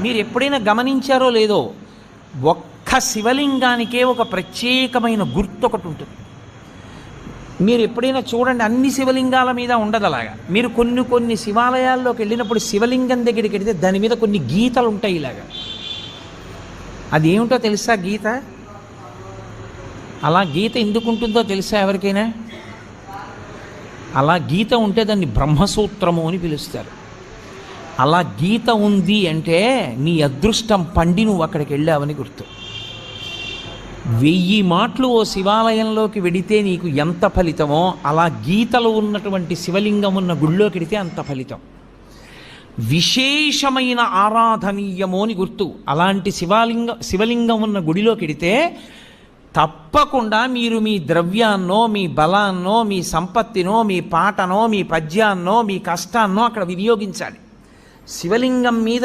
మీరు ఎప్పుడైనా గమనించారో లేదో, ఒక్క శివలింగానికే ఒక ప్రత్యేకమైన గుర్తు ఒకటి ఉంటుంది. మీరు ఎప్పుడైనా చూడండి, అన్ని శివలింగాల మీద ఉండదు అలాగా. మీరు కొన్ని కొన్ని శివాలయాల్లోకి వెళ్ళినప్పుడు శివలింగం దగ్గరికి వెళితే దాని మీద కొన్ని గీతలు ఉంటాయి ఇలాగా. అది ఏమిటో తెలుసా గీత? అలా గీత ఎందుకు ఉంటుందో తెలుసా ఎవరికైనా? అలా గీత ఉంటే దాన్ని బ్రహ్మసూత్రము అని పిలుస్తారు. అలా గీత ఉంది అంటే నీ అదృష్టం పండి నువ్వు అక్కడికి వెళ్ళావని గుర్తు. 1000 మాటలు ఓ శివాలయంలోకి వెడితే నీకు ఎంత ఫలితమో, అలా గీతలు ఉన్నటువంటి శివలింగం ఉన్న గుళ్ళోకి వెడితే అంత ఫలితం. విశేషమైన ఆరాధనీయము అని గుర్తు. అలాంటి శివలింగం ఉన్న గుడిలోకి వెడితే తప్పకుండా మీరు మీ ద్రవ్యాన్నో, మీ బలాన్నో, మీ సంపత్తినో, మీ పాటనో, మీ పద్యాన్నో, మీ కష్టాన్నో అక్కడ వినియోగించాలి. శివలింగం మీద